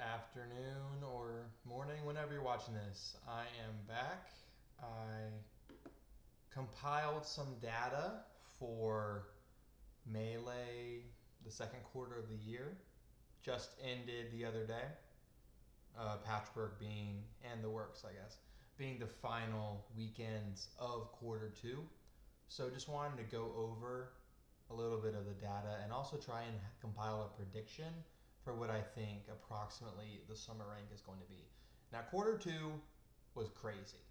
afternoon or morning, whenever you're watching this. I am back. I compiled some data for Melee, the second quarter of the year. Just ended the other day. Patchwork being, and the works, I guess, being the final weekends of quarter two. So just wanted to go over a little bit of the data and also try and compile a prediction for what I think approximately the summer rank is going to be. Now, quarter two was crazy.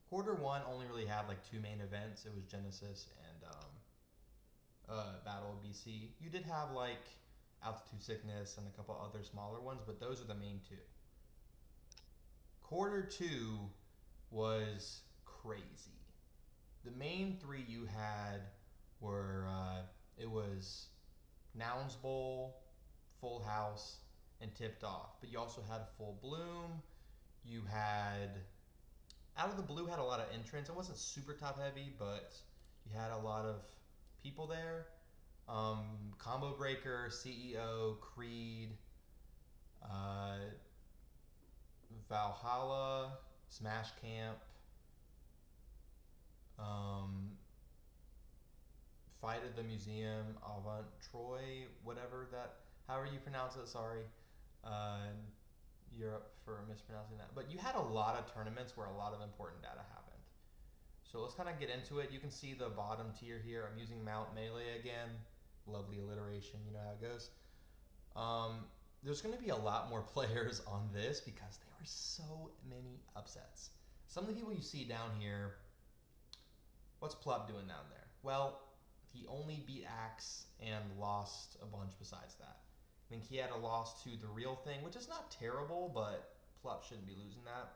Quarter one only really had like two main events. It was Genesis and Battle of BC. You did have like Altitude Sickness and a couple other smaller ones, but those are the main two. Quarter two was crazy. The main three you had were it was Nouns Bowl, Full House, and Tipped Off. But you also had Full Bloom. You had Out of the Blue had a lot of entrants. It wasn't super top heavy, but you had a lot of people there. Combo Breaker, CEO, Creed, uh, Valhalla, Smash Camp, um, Fight at the Museum, Avant Troy, whatever that, however you pronounce it, sorry, uh, Europe for mispronouncing that. But you had a lot of tournaments where a lot of important data happened. So let's kind of get into it. You can see the bottom tier here. I'm using Mount Melee again. Lovely alliteration, you know how it goes. There's going to be a lot more players on this because there were so many upsets. Some of the people you see down here, what's Plup doing down there? Well, he only beat Axe and lost a bunch besides that. I think he had a loss to The Real Thing, which is not terrible, but Plup shouldn't be losing that.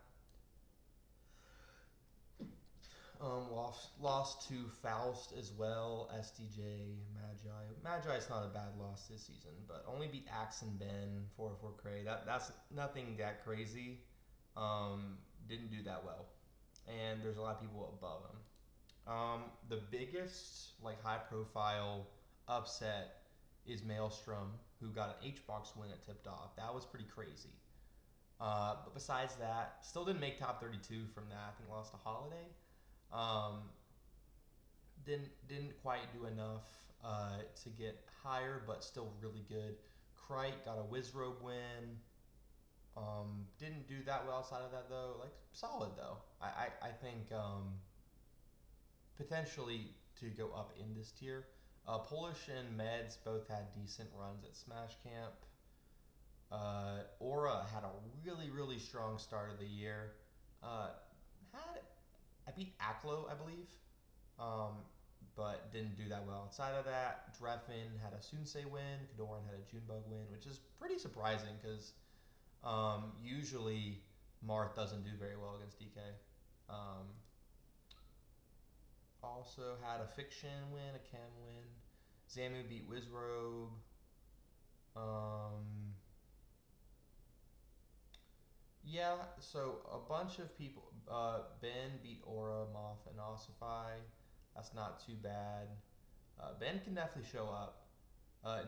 Lost to Faust as well, SDJ, Magi. Magi's not a bad loss this season, but only beat Axe and Ben, 4-4 Cray. That's nothing that crazy. Didn't do that well. And there's a lot of people above him. The biggest like high profile upset is Maelstrom, who got an H-Box win at Tipped Off. That was pretty crazy. But besides that, still didn't make top 32 from that. I think lost to Holiday. Didn't quite do enough to get higher, but still really good. Krite got a Wizrobe win. Didn't do that well outside of that though. Like solid though. I think potentially to go up in this tier. Polish and Meds both had decent runs at Smash Camp. Aura had a really strong start of the year. I beat Aklo, I believe, but didn't do that well outside of that. Dreffin had a Sunsei win. Kadoran had a Junebug win, which is pretty surprising because usually Marth doesn't do very well against DK. Also had a Fiction win, a Chem win. Zamu beat Wizrobe. Yeah, so a bunch of people. Ben beat Aura, Moth, and Ossify. That's not too bad. Ben can definitely show up.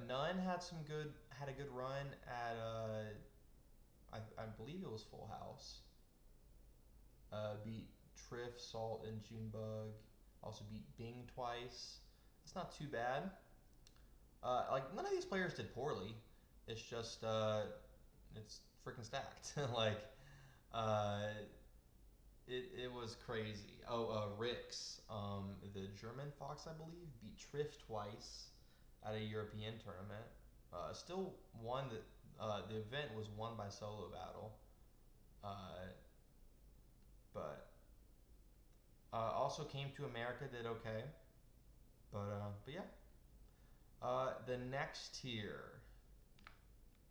None had a good run at I believe it was Full House. Beat Triff, Salt, and Junebug. Also beat Bing twice. That's not too bad. Like none of these players did poorly. It's just it's freaking stacked. Like it was crazy. Rix, the German Fox, I believe, beat Triff twice at a European tournament. Still won the event was won by solo battle. But also came to America, did okay. But yeah. The next tier.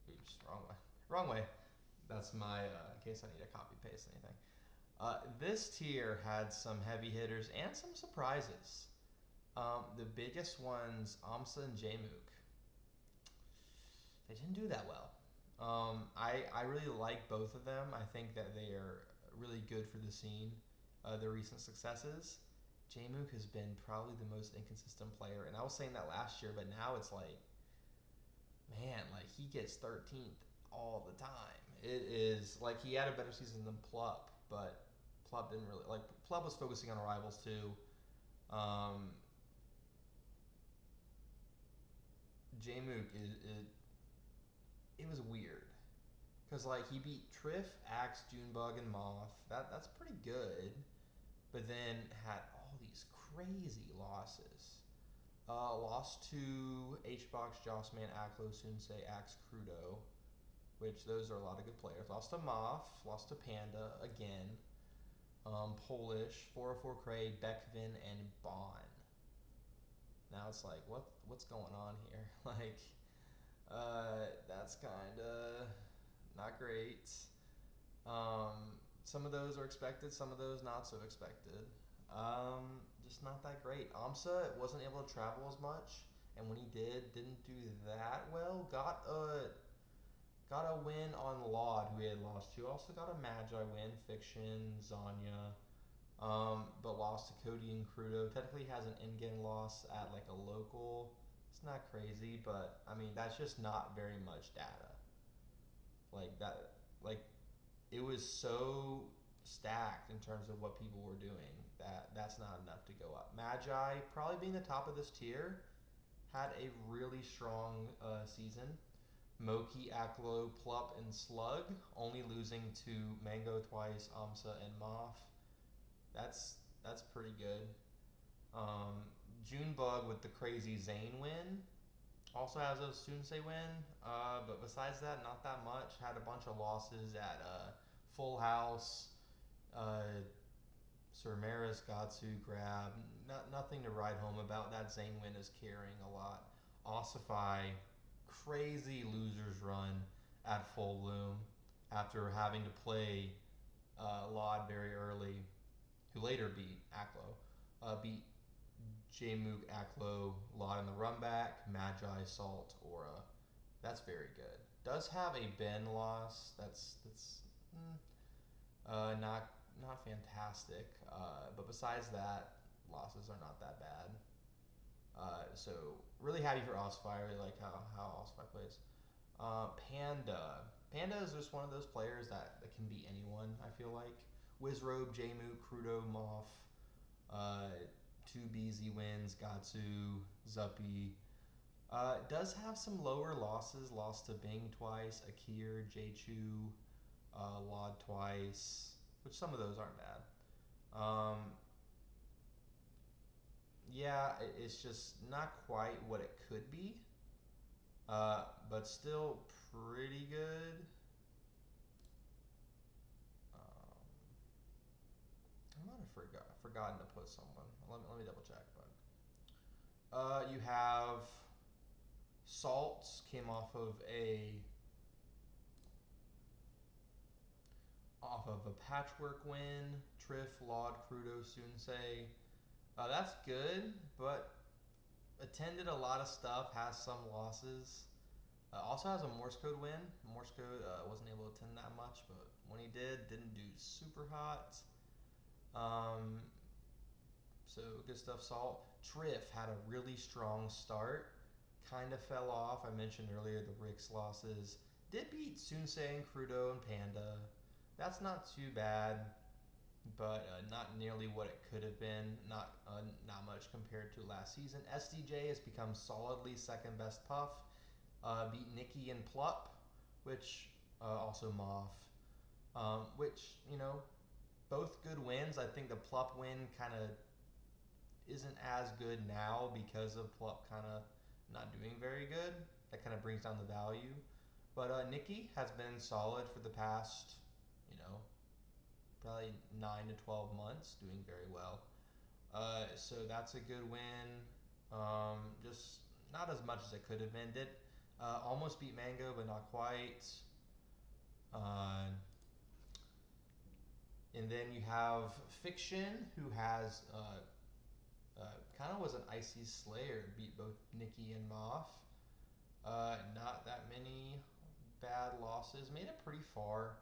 Oops, wrong way. Wrong way. That's my in case I need to copy paste anything. This tier had some heavy hitters and some surprises. The biggest ones, Amsa and Jmook. They didn't do that well. I really like both of them. I think that they are really good for the scene. Their recent successes. Jmook has been probably the most inconsistent player, and I was saying that last year, but now it's like, man, like he gets 13th all the time, It is like he had a better season than Plup, but Plup didn't really like. Plup was focusing on rivals too. Um, Jmook it was weird because like he beat Triff, Axe, Junebug, and Moth. That's pretty good, but then had all these crazy losses. Lost to HBox, Jossman, Aklo, Sunsei, Axe, Crudo, which those are a lot of good players. Lost to Moth, lost to Panda again, Polish, 404 Cray, Beckvin, and Bon. Now it's like, what's going on here? Like, that's kind of not great. Some of those are expected, some of those not so expected. Just not that great. Amsa wasn't able to travel as much, and when he did, didn't do that well. Got a win on Laud, who he had lost to. Also got a Magi win, Fiction, Zanya, but lost to Cody and Crudo. Technically has an in-game loss at like a local. It's not crazy, but I mean that's just not very much data. Like that, like it was so stacked in terms of what people were doing that that's not enough to go up. Magi probably being the top of this tier had a really strong season. Moki, Aklo, Plup, and Slug, only losing to Mango twice, Amsa, and Moth. That's pretty good. Um, Junebug with the crazy Zane win. Also has a Sunsei win, but besides that, not that much. Had a bunch of losses at Full House, uh, Sir Maris, Gatsu, Grab. Nothing to write home about. That Zane win is carrying a lot. Ossify, crazy losers run at Full Bloom after having to play Laud very early, who later beat Aklo. Beat Jmook, Aklo, Laud in the run back, Magi, Salt, Aura. That's very good. Does have a Ben loss. That's not fantastic. But besides that, losses are not that bad. So really happy for Osify. I really like how Osify plays. Panda. Panda is just one of those players that can beat anyone, I feel like. Wizrobe, Jmook, Crudo, Moth, two BZ wins, Gatsu, Zuppy. Does have some lower losses. Lost to Bing twice, Akir, Jchu, Laud twice, which some of those aren't bad. Yeah, it's just not quite what it could be, but still pretty good. I might have forgotten to put someone. Let me double check. But you have Salts came off of a patchwork win. Triff, Laud, Crudo, Sunsei. That's good, but attended a lot of stuff. Has some losses. Also has a Morse code win. Morse code wasn't able to attend that much, but when he did, didn't do super hot. So good stuff. Salt. Triff had a really strong start. Kind of fell off. I mentioned earlier the Rix losses. Did beat Sunsei and Crudo and Panda. That's not too bad, but not nearly what it could have been. Not much compared to last season. SDJ has become solidly second best Puff. Beat Nikki and Plup, which also Moth, which both good wins. I think the Plup win kind of isn't as good now because of Plup kind of not doing very good. That kind of brings down the value. But Nikki has been solid for the past, probably 9 to 12 months, doing very well. So that's a good win. Just not as much as it could have been. Did almost beat Mango, but not quite. And then you have Fiction, who has kind of was an icy slayer, beat both Nikki and Moth. Not that many bad losses. Made it pretty far.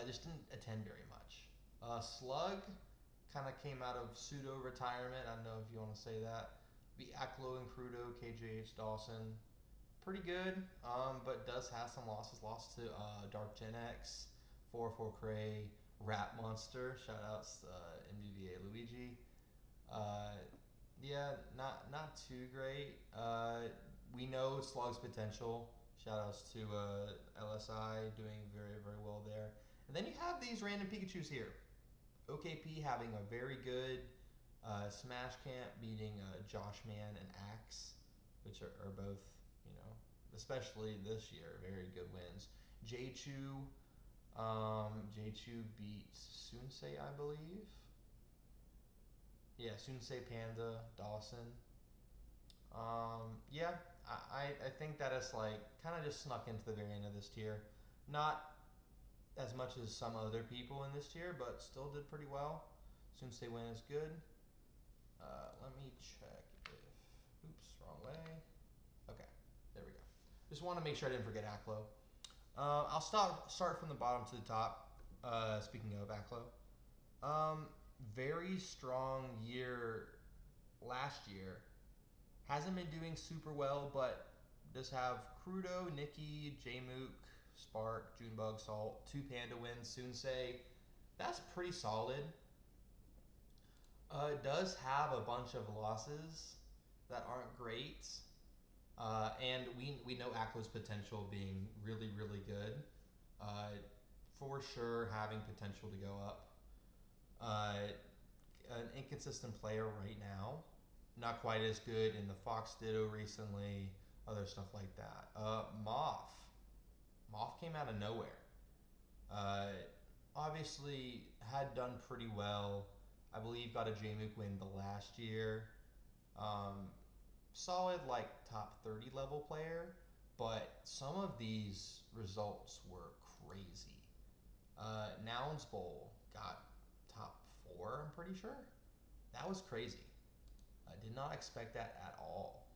Just didn't attend very much. Slug kind of came out of pseudo retirement. I don't know if you want to say that. Beat Aklo and Crudo, KJH Dawson. pretty good, but does have some losses. Lost to Dark Gen X, 4 Cray, Rat Monster. Shoutouts MDVA Luigi. Uh, yeah, not too great. We know Slug's potential. Shoutouts to LSI doing very well there. And then you have these random Pikachu's here. OKP having a very good Smash Camp, beating Josh Man and Axe, which are both, you know, especially this year, very good wins. J-Chu, J-Chu beat Sunsei, I believe. Yeah, Sunsei, Panda, Dawson. Yeah, I think that it's like kind of just snuck into the very end of this tier. Not as much as some other people in this tier, but still did pretty well. Sunsei win is good. Let me check if. Oops, wrong way. Okay, there we go. Just want to make sure I didn't forget Aklo. I'll start from the bottom to the top. Speaking of Aklo, very strong year last year. Hasn't been doing super well, but does have Crudo, Nikki, Jmook, Spark, Junebug, Salt, 2 Panda wins, Sunsei. That's pretty solid. It does have a bunch of losses that aren't great. And we know Aklo's potential being really good. Uh, for sure having potential to go up. An inconsistent player right now. Not quite as good in the Fox Ditto recently, other stuff like that. Moth. Moth came out of nowhere. Uh, Obviously had done pretty well. I believe got a Jmook win the last year. Um, Solid like top 30 level player, but some of these results were crazy. Nouns Bowl got top 4, I'm pretty sure. That was crazy. I did not expect that at all.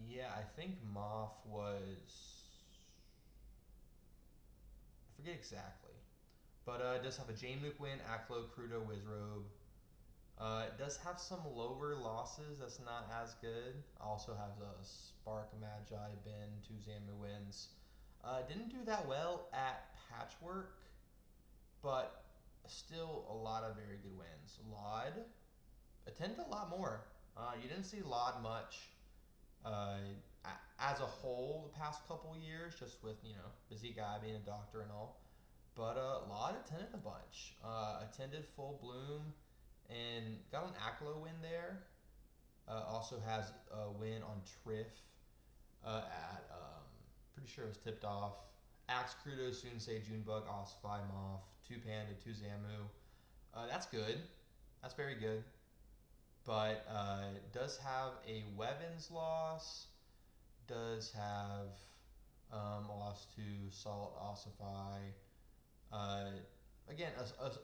Yeah, I think Moth was. I forget exactly. But it does have a Jmook win, Aklo, Crudo, Wizrobe. It does have some lower losses that's not as good. Also has a Spark, Magi, Ben, 2 Zamu wins. Didn't do that well at Patchwork, but still a lot of very good wins. Laud attended a lot more. You didn't see Laud much uh, as a whole the past couple years, just with, you know, busy guy being a doctor and all. But Laud attended a bunch. Attended Full Bloom and got an Aklo win there. Also has a win on Triff at, pretty sure it was tipped off. Axe, Crudo, Sunsei, Junebug, Ossify, Moth, 2 Panda, 2 Zamu. That's good. That's very good. But does have a Weapons loss. Does have loss to Salt, Ossify. Again,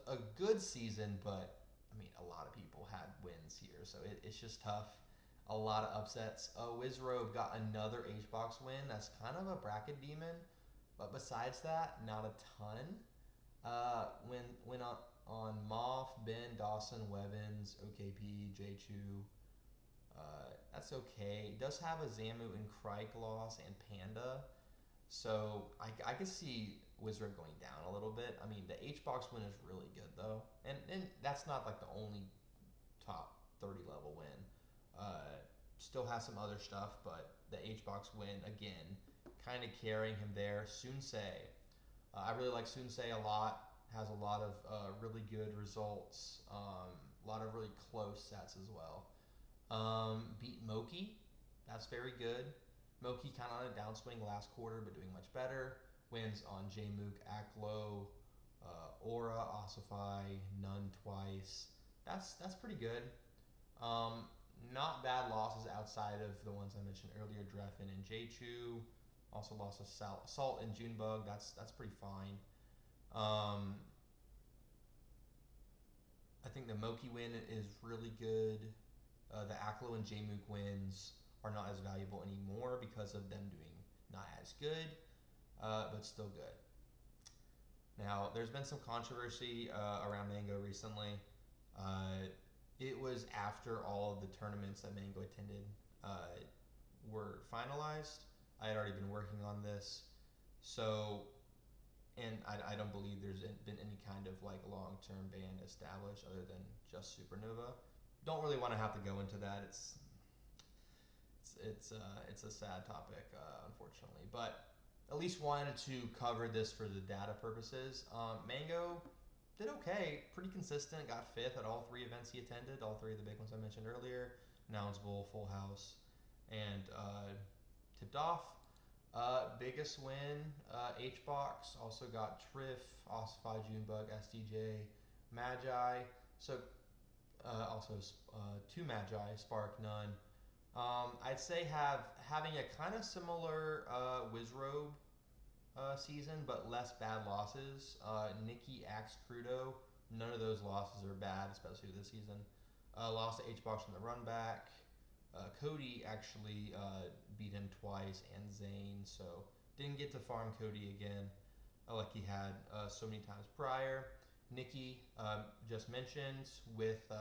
a good season, but I mean, a lot of people had wins here, so it's just tough. A lot of upsets. Wizrobe got another HBox win. That's kind of a bracket demon, but besides that, not a ton. Went on Moth, Ben, Dawson, Wevins, OKP, J-Chu. That's okay. It does have a Zamu and Crike loss and Panda. So I could see Wizard going down a little bit. I mean, the HBox win is really good though, and that's not like the only top 30 level win. Still has some other stuff, but the HBox win again, kind of carrying him there. Sunsei, I really like Sunsei a lot. Has a lot of really good results. A lot of really close sets as well. Beat Moki. That's very good. Moki kind of on a downswing last quarter, but doing much better. Wins on Jmook, Aklo, Aura, Ossify, None twice. That's pretty good. Not bad losses outside of the ones I mentioned earlier, Dreffin and J-Chu. Also lost to Salt and Junebug. That's pretty fine. I think the Moki win is really good. The Aklo and Jmook wins are not as valuable anymore because of them doing not as good, but still good. Now, there's been some controversy around Mango recently. It was after all of the tournaments that Mango attended. were finalized. I had already been working on this, so and I don't believe there's been any kind of like long-term ban established other than just Supernova. Don't really want to have to go into that. It's a sad topic, unfortunately, but at least wanted to cover this for the data purposes. Mango did okay, pretty consistent. Got fifth at all three events he attended, all three of the big ones I mentioned earlier: Nouns Bowl, Full House, and Tipped Off. Biggest win, HBox. Also got Triff, Ossify, Junebug, SDJ, Magi. So also two Magi, Spark, none. I'd say having a kind of similar Wizrobe season, but less bad losses. Nikki, Axe, Crudo, none of those losses are bad, especially this season. Lost to HBox in the run back. Cody actually beat him twice, and Zane, so didn't get to farm Cody again like he had so many times prior. Nikki, just mentioned, with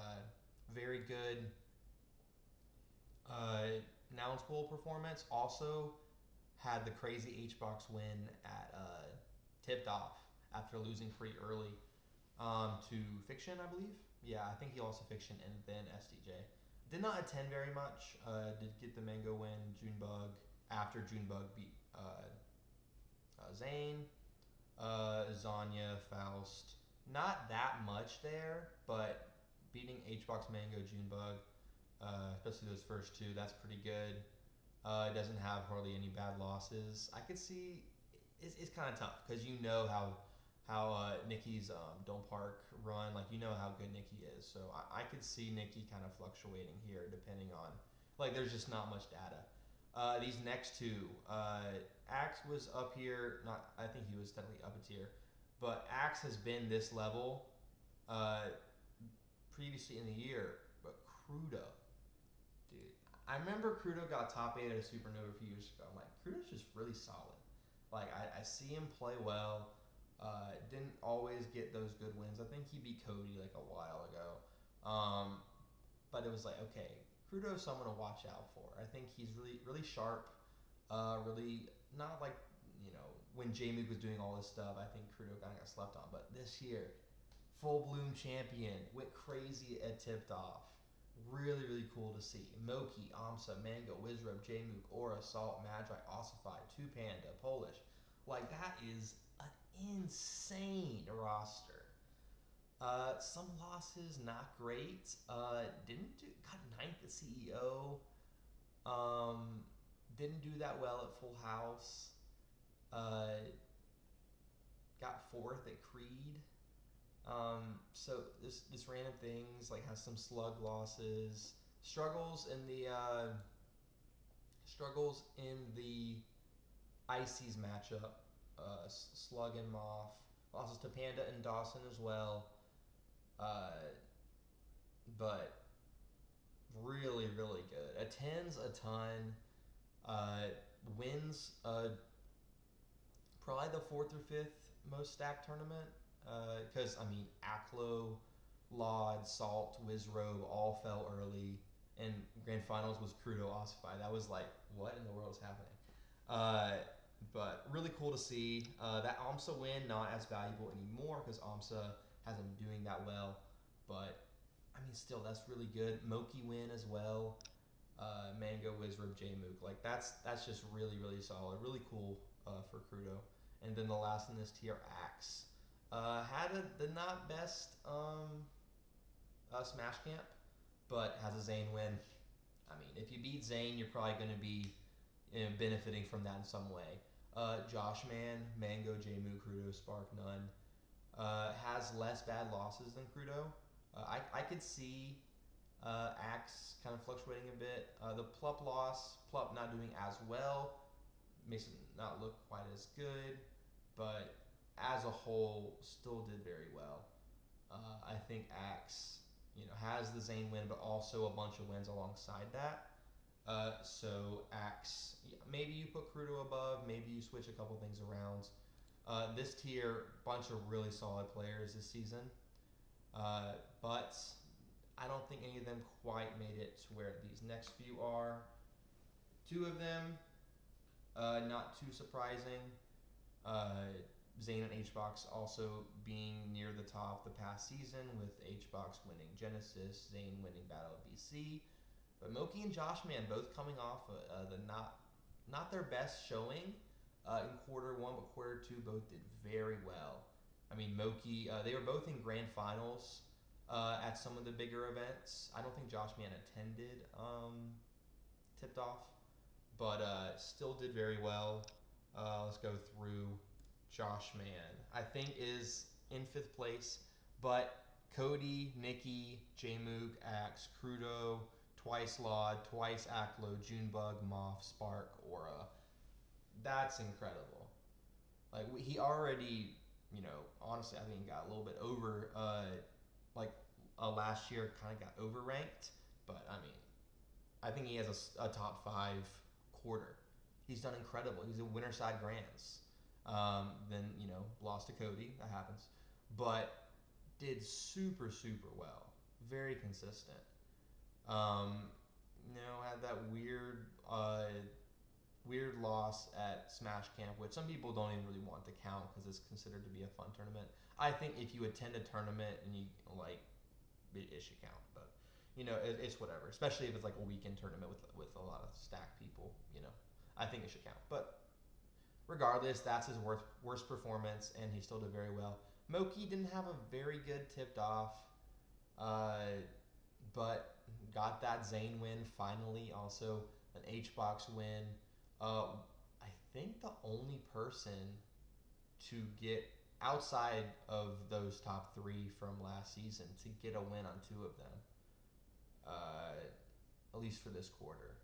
very good Nouns Bowl performance. Also had the crazy HBox win at Tipped Off after losing pretty early to Fiction, I believe. Yeah, I think he also Fiction and then SDJ. Did not attend very much. Did get the Mango win, Junebug, after Junebug beat Zane, Zanya, Faust. Not that much there, but beating HBox, Mango, Junebug, especially those first two, that's pretty good. It doesn't have hardly any bad losses. I could see it's kind of tough because you know how Nikki's Don't Park run, like you know how good Nikki is. So I could see Nikki kind of fluctuating here depending on, like there's just not much data. These next two, Axe was up here, not I think he was technically up a tier, but Axe has been this level previously in the year, but Crudo, dude. I remember Crudo got top 8 at a Supernova a few years ago. I'm like, Crudo's just really solid. Like, I see him play well. Didn't always get those good wins. I think he beat Cody like a while ago. But it was like, okay, Crudo's someone to watch out for. I think he's really, really sharp. Really not like, you know, when J-Mook was doing all this stuff, I think Crudo kind of got slept on. But this year, full bloom champion, went crazy at Tipped Off. Really, really cool to see. Moki, Amsa, Mango, Wizrobe, J-Mook, Aura, Salt, Magi, Ossified, Two Panda, Polish. Like, that is an insane roster. Some losses, not great. Got ninth at CEO. Um, didn't do that well at Full House. Got fourth at Creed. So this random things like has some slug losses, struggles in the Ices matchup. Slug and Moth losses to Panda and Dawson as well. But really really good. Attends a ton. Wins probably the fourth or fifth most stacked tournament. Because I mean, Aklo, Laud, Salt, Wizrobe all fell early, and grand finals was Crudo Ossify. That was like, what in the world is happening? But really cool to see that AMSA win. Not as valuable anymore because AMSA hasn't been doing that well. But I mean, still that's really good. Moki win as well. Mango, Wizrobe, J-Mook. Like that's just really really solid. Really cool for Crudo. And then the last in this tier, Axe. Had the not best Smash Camp, but has a Zane win. I mean, if you beat Zane, you're probably going to be benefiting from that in some way. Josh Man, Mango, J-Mook, Crudo, Spark, none. Has less bad losses than Crudo. I could see Axe kind of fluctuating a bit. The Plup loss, Plup not doing as well, makes it not look quite as good, but as a whole, still did very well. I think Axe, has the Zane win, but also a bunch of wins alongside that. So Axe, maybe you put Crudo above, maybe you switch a couple things around. This tier, bunch of really solid players this season, but I don't think any of them quite made it to where these next few are. Two of them, not too surprising. Uh, Zane and HBox also being near the top the past season, with HBox winning Genesis, Zane winning Battle of BC. But Moki and Joshman both coming off the not their best showing in quarter one, but quarter two both did very well. I mean, Moki, they were both in grand finals at some of the bigger events. I don't think Joshman attended Tipped Off, but still did very well. Let's go through Josh Man. I think is in fifth place, but Cody, Nikki, Jmook, Axe, Crudo, twice Laud, twice Aklo, Junebug, Moth, Spark, Aura. That's incredible. Like he already, honestly, I think he got a little bit over. Like last year, kind of got overranked, but I mean, I think he has a top five quarter. He's done incredible. He's a Winterside Grands. Then lost to Cody. That happens, but did super super well. Very consistent. Had that weird loss at Smash Camp, which some people don't even really want to count because it's considered to be a fun tournament. I think if you attend a tournament and you it should count, but it's whatever. Especially if it's like a weekend tournament with a lot of stacked people. I think it should count. But regardless, that's his worst performance, and he still did very well. Moki didn't have a very good tipped off, but got that Zane win finally. Also an HBox win. I think the only person to get outside of those top three from last season to get a win on two of them, at least for this quarter.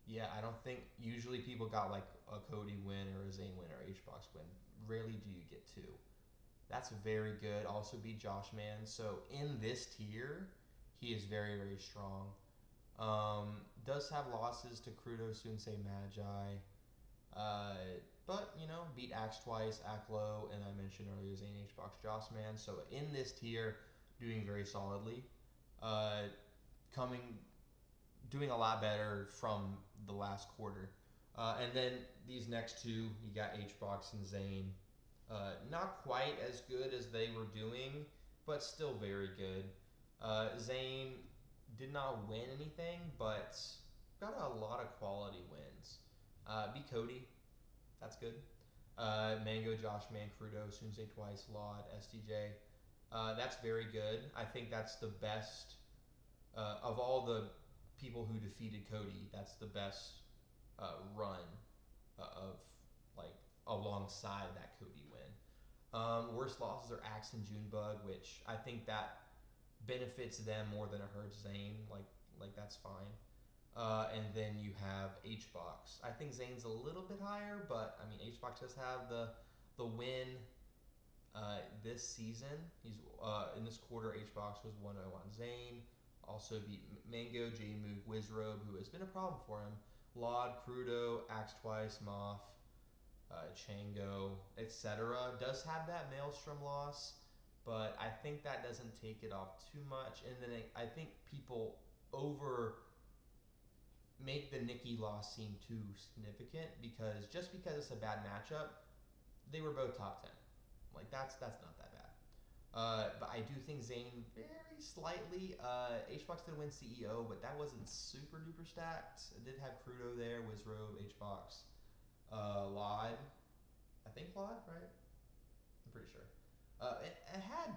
Yeah, I don't think usually people got like a Cody win or a Zane win or HBox win. Rarely do you get two. That's very good. Also beat Josh Man. So in this tier, he is very, very strong. Does have losses to Crudo, Sunsei Magi. But, beat Axe twice, Aklo, and I mentioned earlier Zane HBox Josh Man. So in this tier, doing very solidly. Doing a lot better from the last quarter. And then these next two, you got HBox and Zane. Not quite as good as they were doing, but still very good. Zane did not win anything, but got a lot of quality wins. Beat Cody, that's good. Mango, Josh Man, Crudo, Sunsei twice, Laud, SDJ. That's very good. I think that's the best of all the people who defeated Cody. That's the best run of alongside that Cody win. Worst losses are Axe and Junebug, which I think that benefits them more than it hurts Zane. Like that's fine. And then you have HBox. I think Zane's a little bit higher, but I mean HBox does have the win this season. He's in this quarter. HBox was 1-0 on Zane. Also beat Mango, Jmook, Wizrobe, who has been a problem for him. Laud, Crudo, Axe twice, Moth, Chango, etc. Does have that Maelstrom loss, but I think that doesn't take it off too much. And then I think people make the Nikki loss seem too significant because it's a bad matchup, they were both top 10. Like that's not that bad. But I do think Zane very slightly. HBox did win CEO, but that wasn't super duper stacked. It did have Crudo there, Wizrobe, HBox, Laud. I think Laud, right? I'm pretty sure. It had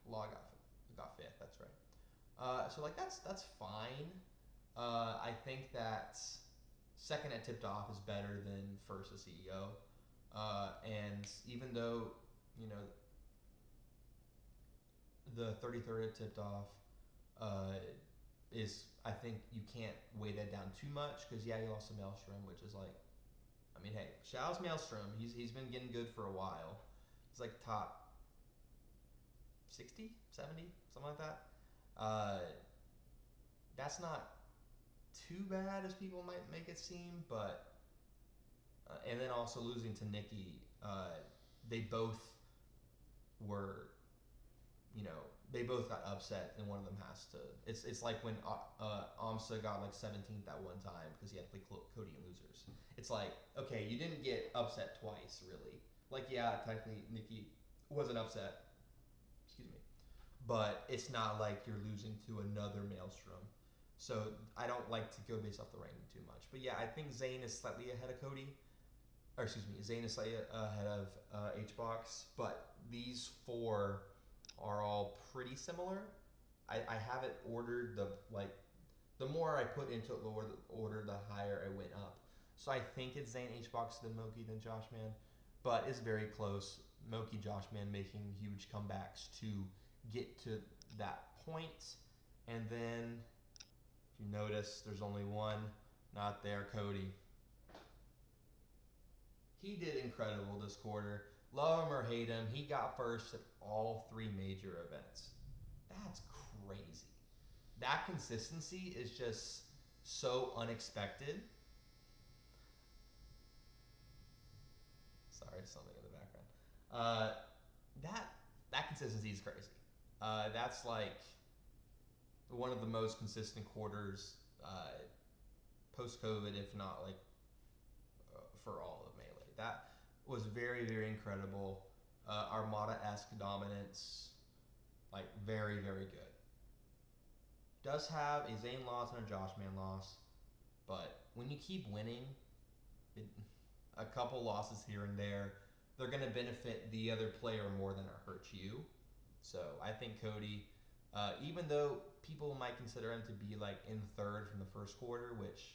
Laud got fifth. That's right. So that's fine. I think that second at tipped off is better than first at CEO. And even though the 33rd at tipped off is, I think you can't weigh that down too much because he lost to Maelstrom, which is like, I mean, hey, shout out to Maelstrom. He's been getting good for a while. He's like top 60, 70, something like that. That's not too bad as people might make it seem, but and then also losing to Nikki, they both were they both got upset, and one of them has to. It's like when Amsa got like 17th at one time because he had to play Cody and losers. It's like, okay, you didn't get upset twice, really. Like, yeah, technically Nikki wasn't upset. Excuse me, but it's not like you're losing to another Maelstrom. So I don't like to go based off the ranking too much. But yeah, I think Zain is slightly ahead of Cody. Or excuse me, Zain is slightly ahead of HBox. But these four are all pretty similar. I have it ordered the more I put into it, lower the order, the higher I went up. So I think it's Zain, HBox, then Moky, then Joshman, but it's very close. Moky, Joshman making huge comebacks to get to that point, and then if you notice, there's only one not there, Cody. He did incredible this quarter. Love him or hate him, he got first at all three major events. That's crazy. That consistency is just so unexpected. Sorry, something in the background. That consistency is crazy. That's like one of the most consistent quarters post COVID, if not like for all of Melee. That was very, very incredible. Armada-esque dominance, like very, very good. Does have a Zain loss and a Joshman loss, but when you keep winning, it, a couple losses here and there, they're going to benefit the other player more than it hurts you. So I think Cody, even though people might consider him to be like in third from the first quarter, which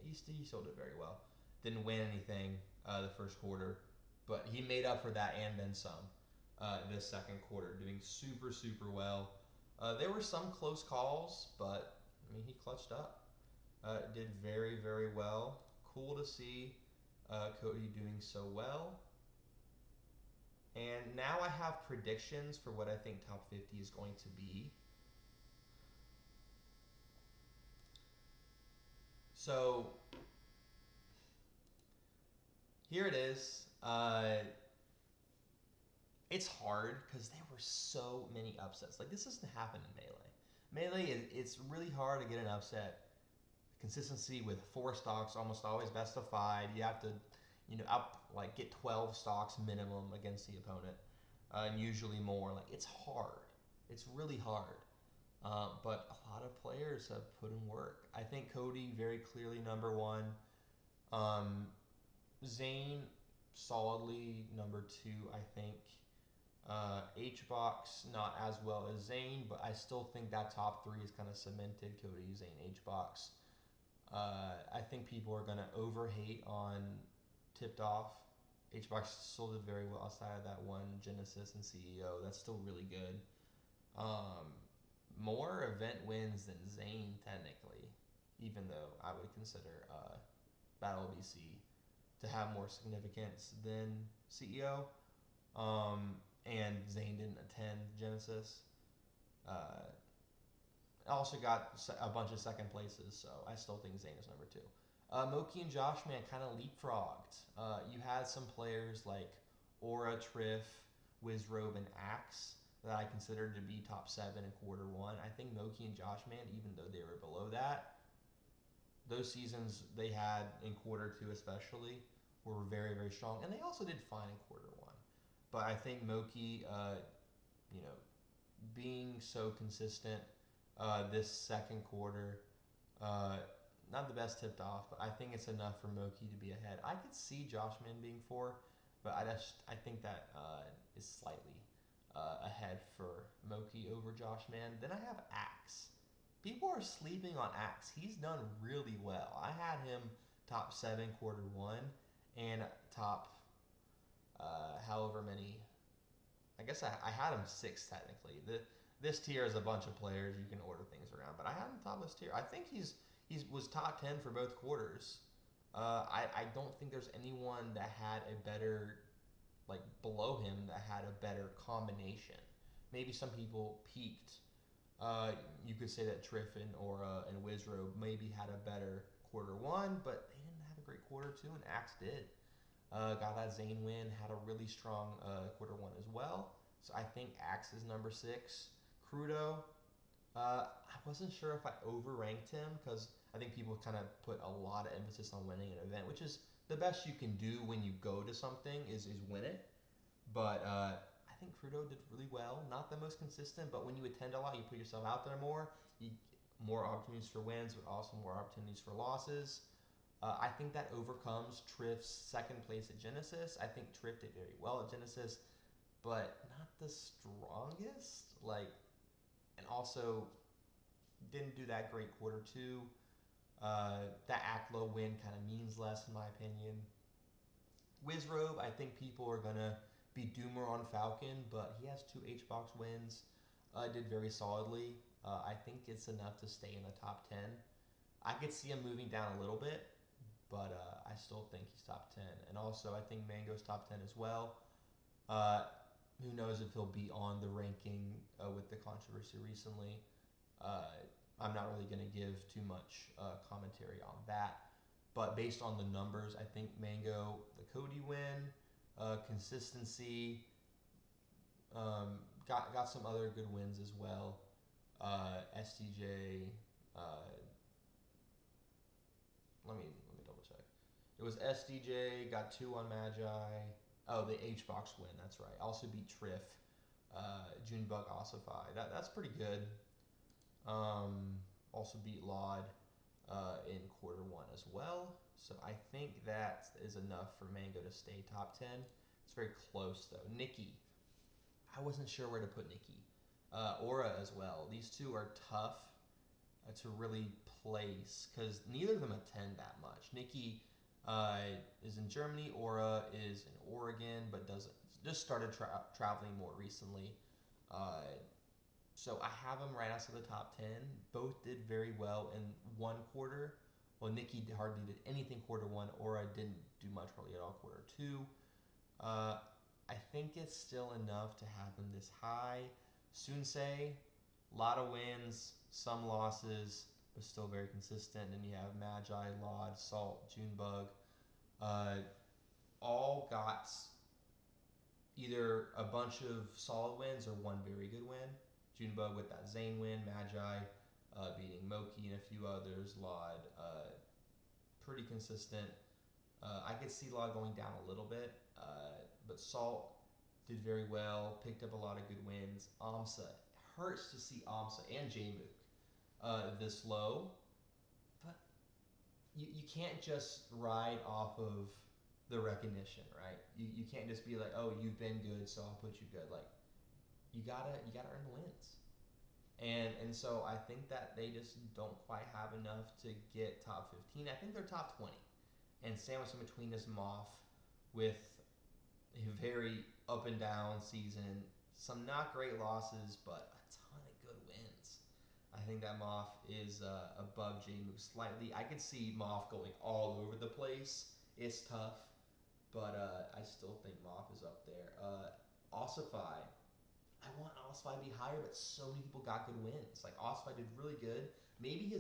he still did very well. Didn't win anything the first quarter, but he made up for that and then some this second quarter, doing super, super well. There were some close calls, but I mean, he clutched up. Did very, very well. Cool to see Cody doing so well. And now I have predictions for what I think top 50 is going to be. So here it is. It's hard because there were so many upsets. Like, this doesn't happen in Melee. Melee, it's really hard to get an upset. Consistency with 4 stocks, almost always best of 5. You have to, get 12 stocks minimum against the opponent, and usually more. Like, it's hard. It's really hard. But a lot of players have put in work. I think Cody very clearly number 1. Zain solidly number 2, I think. HBox not as well as Zain, but I still think that top 3 is kind of cemented. Cody, Zain, HBox. I think people are going to overhate on Tipped Off. HBox still did very well outside of that one Genesis and CEO. That's still really good. More event wins than Zain, technically, even though I would consider Battle BC to have more significance than CEO. And Zain didn't attend Genesis. Also got a bunch of second places, so I still think Zain is number 2. Moky and Joshman kind of leapfrogged. You had some players like Aura, Triff, Wizrobe, and Axe that I considered to be top 7 in quarter 1. I think Moky and Joshman, even though they were below that, those seasons they had in quarter 2 especially were very, very strong. And they also did fine in quarter 1. But I think Moky, being so consistent this second quarter, not the best tipped off, but I think it's enough for Moky to be ahead. I could see Joshman being 4, but I think that is slightly ahead for Moky over Joshman. Then I have Axe. People are sleeping on Axe. He's done really well. I had him top 7 quarter 1 and top however many. I guess I had him 6 technically. This tier is a bunch of players. You can order things around, but I had him top of this tier. I think he was top 10 for both quarters. I don't think there's anyone that had a better, like below him, that had a better combination. Maybe some people peaked. You could say that Triffin or and Wizrobe maybe had a better quarter 1, but they didn't have a great quarter 2, and Axe did. Got that Zain win, had a really strong quarter 1 as well. So I think Axe is number 6. Crudo, I wasn't sure if I overranked him because I think people kind of put a lot of emphasis on winning an event, which is the best you can do when you go to something is win it. But I think Crudo did really well. Not the most consistent, but when you attend a lot, you put yourself out there more. You more opportunities for wins, but also more opportunities for losses. I think that overcomes Triff's second place at Genesis. I think Triff did very well at Genesis, but not the strongest. Like, and also didn't do that great quarter two. That Aklo win kind of means less in my opinion. Wizrobe, I think people are gonna be doomer on Falcon, but he has two H-Box wins. Did very solidly. I think it's enough to stay in the top 10. I could see him moving down a little bit, but I still think he's top 10. And also, I think Mango's top 10 as well. Uh, who knows if he'll be on the ranking with the controversy recently. Uh, I'm not really going to give too much commentary on that. But based on the numbers, I think Mango, the Cody win, consistency, got some other good wins as well. STJ, let me double check. It was SDJ, got 2 on Magi. Oh, the H-Box win, that's right. Also beat Triff, Junebug Ossify. That's pretty good. Also beat Laud in quarter one as well. So I think that is enough for Mango to stay top 10. It's very close though. Nikki, I wasn't sure where to put Nikki. Aura as well. These two are tough to really place because neither of them attend that much. Nikki is in Germany. Aura is in Oregon, but doesn't just started traveling more recently. So I have them right outside the top 10. Both did very well in one quarter. Well, Nikki hardly did anything quarter one. Aura didn't do much really at all quarter two. I think it's still enough to have them this high. Sunsei, a lot of wins, some losses, but still very consistent. And you have Magi, Laud, Salt, Junebug. All got either a bunch of solid wins or one very good win. Junebug with that Zane win, Magi beating Moki and a few others, Laud pretty consistent. I could see Laud going down a little bit, but Salt did very well, picked up a lot of good wins. Amsa, hurts to see Amsa and Jmook this low, but you can't just ride off of the recognition, right? You can't just be like, oh, you've been good, so I'll put you good. Like, you gotta earn the wins. And so I think that they just don't quite have enough to get top 15. I think they're top 20. And sandwiched in between is Moth with a very up and down season. Some not great losses, but a ton of good wins. I think that Moth is above Jmook slightly. I could see Moth going all over the place. It's tough, but I still think Moth is up there. Ossify. I want Ossify to be higher, but so many people got good wins. Like, Ossify did really good. Maybe not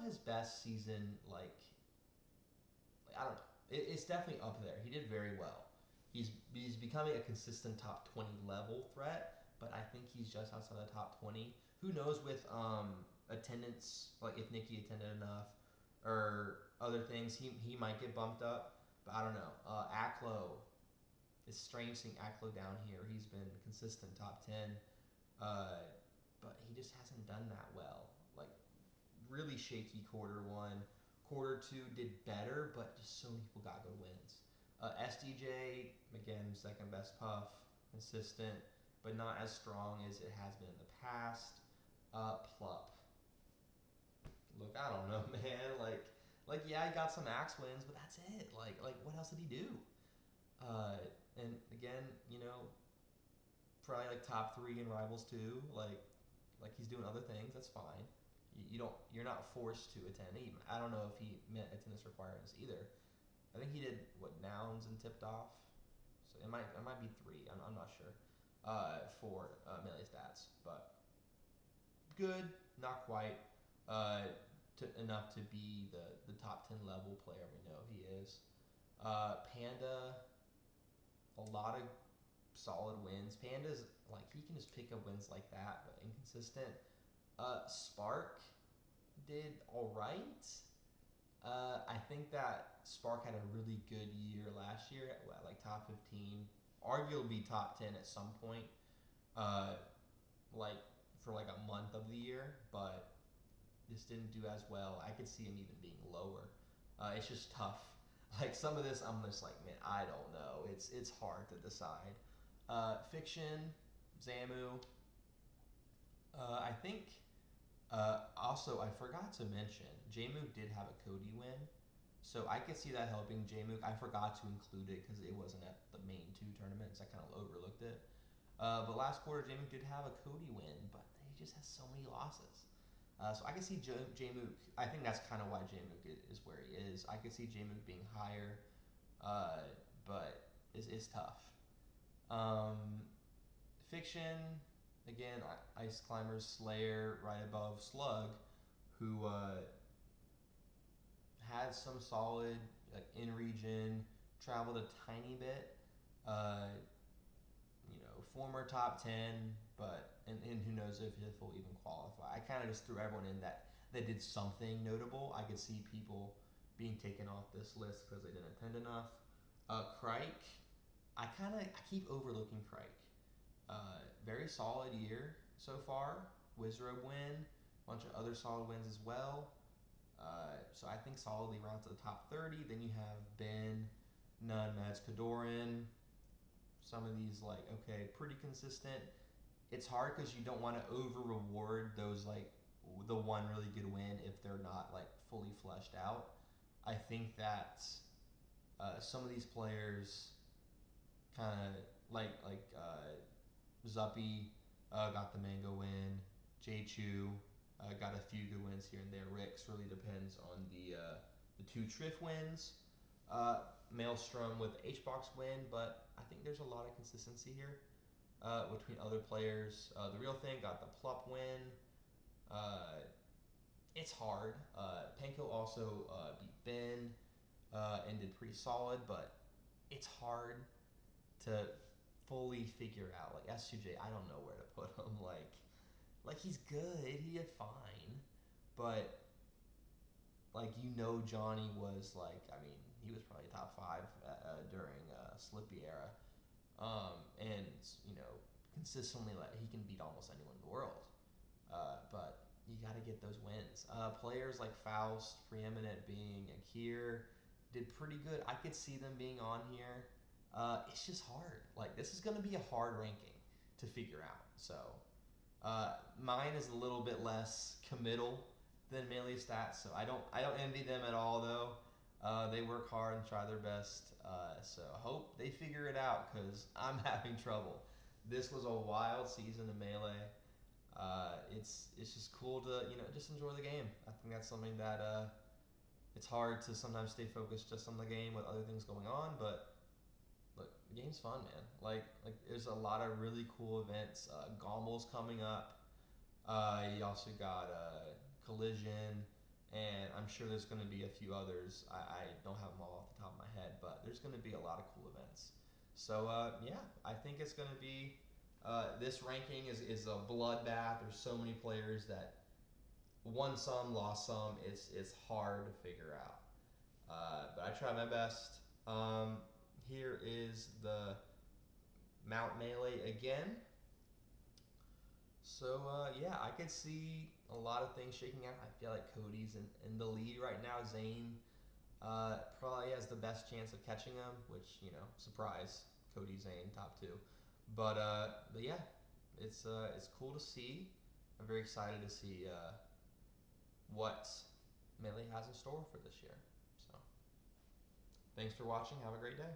his best season, I don't know. It's definitely up there. He did very well. He's becoming a consistent top 20 level threat, but I think he's just outside the top 20. Who knows with attendance, like if Nikki attended enough or other things, he might get bumped up, but I don't know. Aklo, it's strange seeing Aklo down here. He's been consistent top 10, but he just hasn't done that well. Like, really shaky quarter one. Quarter two did better, but just so many people got good wins. SDJ, again, second best puff, consistent, but not as strong as it has been in the past. Plup. Look, I don't know, man. Like yeah, he got some axe wins, but that's it. Like what else did he do? And again, probably like top 3 in Rivals too. Like he's doing other things. That's fine. You're not forced to attend. Even I don't know if he met attendance requirements either. I think he did nouns and tipped off. So it might be 3. I'm not sure. For Melee Stats, but good, not quite. Enough to be the top 10 level player we know he is. Panda, a lot of solid wins. Panda's like he can just pick up wins like that, but inconsistent. Spark did all right. I think that Spark had a really good year last year, like top 15, arguably top 10 at some point, uh, like for like a month of the year, but just didn't do as well. I could see him even being lower. It's just tough. Like some of this, I'm just like, man, I don't know. It's hard to decide. Fiction, Zamu. I think. Also, I forgot to mention, Jmook did have a Cody win, so I could see that helping Jmook. I forgot to include it because it wasn't at the main two tournaments. I kind of overlooked it. But last quarter, Jmook did have a Cody win, but he just has so many losses. So I can see Jmook. I think that's kind of why Jmook is where he is. I could see Jmook being higher, but it's tough. Um, Fiction, again, Ice Climbers, Slayer, right above Slug, who had some solid like in region, traveled a tiny bit. Uh, former top 10, but and who knows if he'll even qualify. I kind of just threw everyone in that did something notable. I could see people being taken off this list because they didn't attend enough. Crike, I keep overlooking Crike. Very solid year so far. Wizrobe win, bunch of other solid wins as well. So I think solidly round to the top 30. Then you have Ben, Nun, Mads, Kadoran. Some of these like okay, pretty consistent. It's hard because you don't want to over reward those like the one really good win if they're not like fully fleshed out. I think that some of these players kind of Zuppy got the Mango win. J Chu got a few good wins here and there. Rix really depends on the two Triff wins. Maelstrom with the HBox win, but I think there's a lot of consistency here between other players. The Real Thing got the Plup win. It's hard. Penko also beat Ben and did pretty solid, but it's hard to fully figure out. Like S2J, I don't know where to put him. Like he's good. He did fine, but like Johnny was like he was probably top 5 during Slippy era, and consistently like he can beat almost anyone in the world, but you got to get those wins. Players like Faust, Preeminent being Akir, did pretty good. I could see them being on here. It's just hard. Like this is going to be a hard ranking to figure out. So mine is a little bit less committal than Melee Stats, so I don't envy them at all though. They work hard and try their best, so I hope they figure it out because I'm having trouble. This was a wild season of Melee. It's just cool to just enjoy the game. I think that's something that it's hard to sometimes stay focused just on the game with other things going on, but look, the game's fun, man. Like there's a lot of really cool events. Gommel's coming up. You also got Collision, and I'm sure there's going to be a few others. I don't have them all off the top of my head, but there's going to be a lot of cool events. So yeah, I think it's going to be this ranking is a bloodbath. There's so many players that won some, lost some. It's hard to figure out, but I try my best. Here is the Mount Melee again. So yeah, I could see a lot of things shaking out. I feel like Cody's in the lead right now. Zane probably has the best chance of catching him, which surprise, Cody Zane top 2. But yeah, it's cool to see. I'm very excited to see what Melee has in store for this year. So thanks for watching. Have a great day.